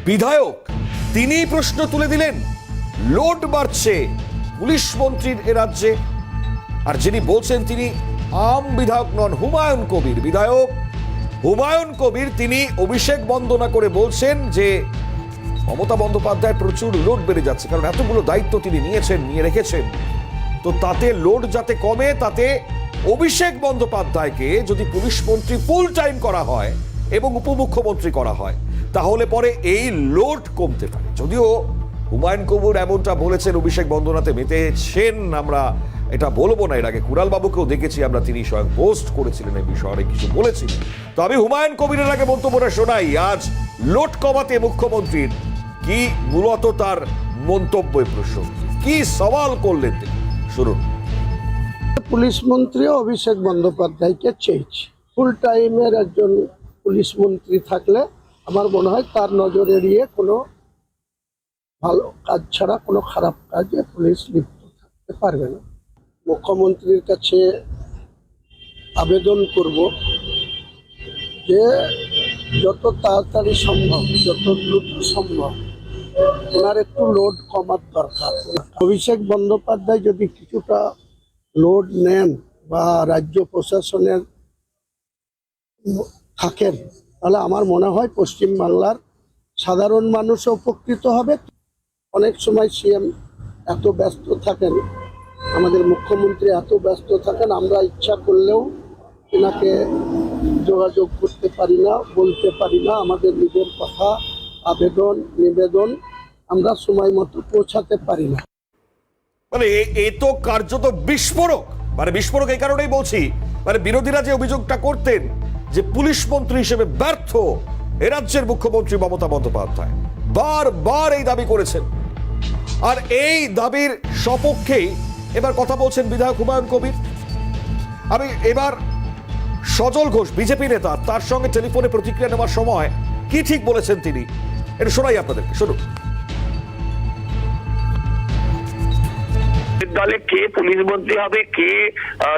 বিধায়ক তিনি প্রশ্ন তুলে দিলেন, লোড বাড়ছে পুলিশ মন্ত্রীর এ রাজ্যে। আর যিনি বলছেন তিনি আম বিধায়ক নন, হুমায়ুন কবির বিধায়ক হুমায়ুন কবির, তিনি অভিষেক বন্দনা করে বলছেন যে মমতা বন্দ্যোপাধ্যায় প্রচুর লোড বেড়ে যাচ্ছে, কারণ এতগুলো দায়িত্ব তিনি নিয়ে রেখেছেন, তো তাতে লোড যাতে কমে, তাতে অভিষেক বন্দ্যোপাধ্যায়কে যদি পুলিশ মন্ত্রী ফুল টাইম করা হয় এবং উপমুখ্যমন্ত্রী করা হয়, তাহলে পরে এই লোড কমতে পারে। যদিও হুমায়ুন কবির এমনটা বলেছেন, অভিষেক বন্দনাতে মেতেছেন, আমরা এটা বলবো না। এর আগে কুণাল বাবুকেও দেখেছি আমরা, তিনি স্বয়ং পোস্ট করেছিলেন এই বিষয়ে, অনেক কিছু বলেছিলেন। তো আমি হুমায়ুন কবিরের আগে মন্তব্যটা শোনাই। আজ লোড কমাতে মুখ্যমন্ত্রীর কি মূলত তার মন্তব্য প্রশ্ন, কি সওয়াল করলেন তিনি, শুনুন। পুলিশ মন্ত্রী অভিষেক বন্দ্যোপাধ্যায়কে চেয়েছি। ফুল টাইমের একজন পুলিশ মন্ত্রী থাকলে আমার মনে হয় তার নজর এড়িয়ে কোনো ভালো কাজ ছাড়া কোনো খারাপ কাজে পুলিশ লিপ্ত থাকতে পারবে না। মুখ্যমন্ত্রীর কাছে আবেদন করব যে যত তাড়াতাড়ি সম্ভব, যত দ্রুত সম্ভব ওনার একটু লোড কমার দরকার। অভিষেক বন্দ্যোপাধ্যায় যদি কিছুটা লোড নেন বা রাজ্য প্রশাসনের থাকেন, তাহলে আমার মনে হয় পশ্চিমবাংলার সাধারণ মানুষও উপকৃত হবে। অনেক সময় সিএম এত ব্যস্ত থাকেন, আমাদের মুখ্যমন্ত্রী এত ব্যস্ত থাকেন, আমরা ইচ্ছা করলেও এনাকে যোগাযোগ করতে পারি না, বলতে পারি না। আমাদের নিজের কথা, আবেদন, নিবেদন আমরা সময় মতো পৌঁছাতে পারি না। মানে এ তো কার্যত বিস্ফোরক। মানে বিস্ফোরক এই কারণেই বলছি, মানে বিরোধীরা যে অভিযোগটা করতেন যে পুলিশ মন্ত্রী হিসেবে ব্যর্থ এ রাজ্যের মুখ্যমন্ত্রী মমতা বন্দ্যোপাধ্যায়, বারবার এই দাবি করেছেন। আর এই দাবির সপক্ষেই এবার কথা বলছেন বিধায়ক হুমায়ুন কবির। আমি এবার সজল ঘোষ, বিজেপি নেতা, তার সঙ্গে টেলিফোনে প্রতিক্রিয়া নেওয়ার সময় কি ঠিক বলেছেন তিনি, এটা শোনাই আপনাদেরকে, শুনুন। দলে কে পুলিশ মন্ত্রী হবে, কে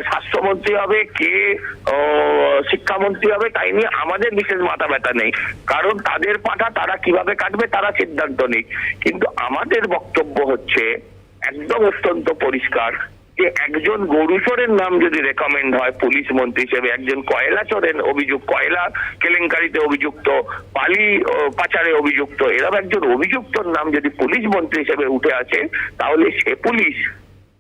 স্বাস্থ্যমন্ত্রী হবে, কে শিক্ষামন্ত্রী হবে, তাই নিয়ে আমাদের বিশেষ মাথা ব্যথা নেই, কারণ তাদের পাঠা তারা কিভাবে কাটবে তারা সিদ্ধান্ত নেই। কিন্তু আমাদের বক্তব্য হচ্ছে একদম অত্যন্ত পরিষ্কার যে একজন গরুচোরের নাম যদি রেকমেন্ড হয় পুলিশ মন্ত্রী হিসেবে, একজন কয়লা চোরের কয়লা কেলেঙ্কারিতে অভিযুক্ত, বালি পাচারে অভিযুক্ত, এরকম একজন অভিযুক্তর নাম যদি পুলিশ মন্ত্রী হিসেবে উঠে আসে, তাহলে সে পুলিশ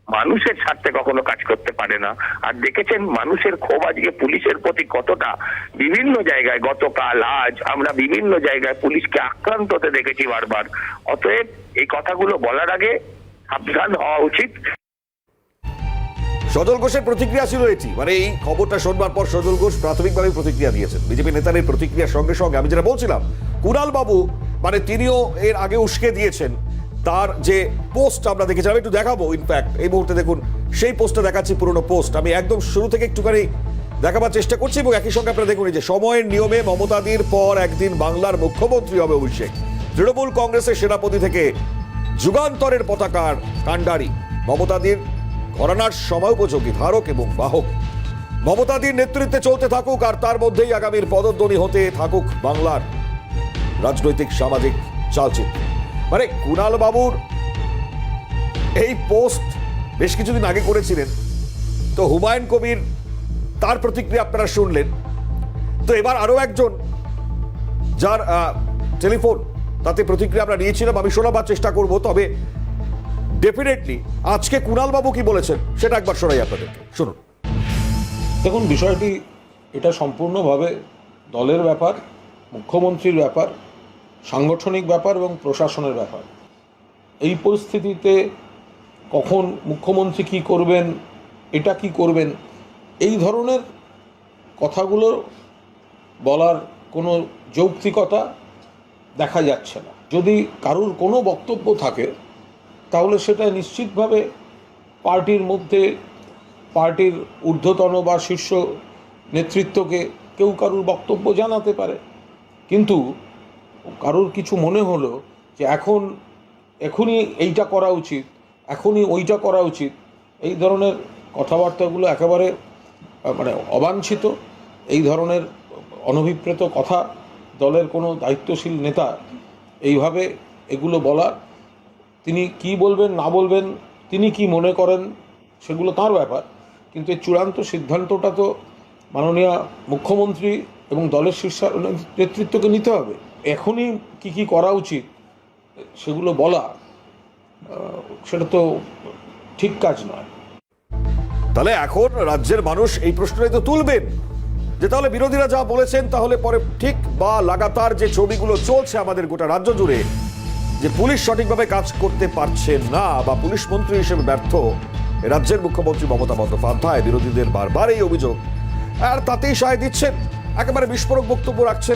মানুষের স্বার্থে কখনো কাজ করতে পারে না। আর দেখেছেন মানুষের ক্ষোভ আজকে পুলিশের প্রতি কতটা, বিভিন্ন জায়গায় গতকাল আজ আমরা বিভিন্ন জায়গায় পুলিশকে আক্রান্ত হতে দেখেছি বারবার। অতএব এই কথাগুলো বলার আগে সাবধান হওয়া উচিত। সজল ঘোষের প্রতিক্রিয়া ছিল এটি। মানে এই খবরটা শোনবার পর সজল ঘোষ প্রাথমিকভাবে প্রতিক্রিয়া দিয়েছেন। বিজেপি নেতাদের প্রতিক্রিয়ার সঙ্গে সঙ্গে আমি যেটা বলছিলাম, কুণাল বাবু মানে তিনিও এর আগে উস্কে দিয়েছেন। তার যে পোস্ট আমরা দেখেছিলাম, একটু দেখাবো, ইনফ্যাক্ট এই মুহূর্তে দেখুন সেই পোস্টটা দেখাচ্ছি, পুরনো পোস্ট। আমি একদম শুরু থেকে একটুখানি দেখাবার চেষ্টা করছি এবং একই সঙ্গে আপনারা দেখুন যে সময়ের নিয়মে মমতাদির পর একদিন বাংলার মুখ্যমন্ত্রী হবে অভিষেক। তৃণমূল কংগ্রেসের সেনাপতি থেকে যুগান্তরের পতাকার কাণ্ডারি, মমতাদির ঘরানার সময়োপযোগী ধারক এবং বাহক। মমতাদির নেতৃত্বে চলতে থাকুক, আর তার মধ্যেই আগামীর পদধ্বনি হতে থাকুক বাংলার রাজনৈতিক সামাজিক চালচিত্র। মানে কুণাল বাবুর এই পোস্ট বেশ কিছুদিন আগে করেছিলেন, তো হুমায়ুন কবির তার প্রতিক্রিয়া আপনারা শুনলেন। তো এবার আরো একজন যার টেলিফোন তাতে প্রতিক্রিয়া আমরা নিয়েছিলাম, আমি শোনাবার চেষ্টা করব। তবে ডেফিনেটলি আজকে কুণাল বাবু কি বলেছেন সেটা একবার শোনাই আপনাদেরকে, শুনুন। দেখুন, বিষয়টি এটা সম্পূর্ণভাবে দলের ব্যাপার, মুখ্যমন্ত্রীর ব্যাপার, সাংগঠনিক ব্যাপার এবং প্রশাসনের ব্যাপার। এই পরিস্থিতিতে কখন মুখ্যমন্ত্রী কি করবেন, এটা কি করবেন, এই ধরনের কথাগুলো বলার কোনো যৌক্তিকতা দেখা যাচ্ছে না। যদি কারুর কোনো বক্তব্য থাকে তাহলে সেটা নিশ্চিতভাবে পার্টির মধ্যে, পার্টির ঊর্ধ্বতন বা শীর্ষ নেতৃত্বকে কেউ কারুর বক্তব্য জানাতে পারে। কিন্তু কারুর কিছু মনে হলো যে এখনই এইটা করা উচিত, এখনই ওইটা করা উচিত, এই ধরনের কথাবার্তাগুলো একেবারে মানে অবাঞ্ছিত। এই ধরনের অনভিপ্রেত কথা দলের কোনো দায়িত্বশীল নেতা এইভাবে এগুলো বলার। তিনি কি বলবেন না বলবেন, তিনি কি মনে করেন সেগুলো তার ব্যাপার, কিন্তু এই চূড়ান্ত সিদ্ধান্তটা তো মাননীয় মুখ্যমন্ত্রী এবং দলের শীর্ষ নেতৃত্বকে নিতে হবে। এখনই কি কি করা উচিত সেগুলো বলা সেটা তো ঠিক কাজ নয়। তাহলে এখন রাজ্যের মানুষ এই প্রশ্নটাই তো তুলবেন যে তাহলে বিরোধীরা যা বলেছেন তাহলে পরে ঠিক বা লাগাতার যে ছবিগুলো চলছে আমাদের গোটা রাজ্য জুড়ে যে পুলিশ সঠিকভাবে কাজ করতে পারছে না বা পুলিশ মন্ত্রী হিসেবে ব্যর্থ রাজ্যের মুখ্যমন্ত্রী মমতা বন্দ্যোপাধ্যায়, বিরোধীদের বারবার এই অভিযোগ, আর তাতেই সায় দিচ্ছেন, একেবারে বিস্ফোরক বক্তব্য রাখছেন।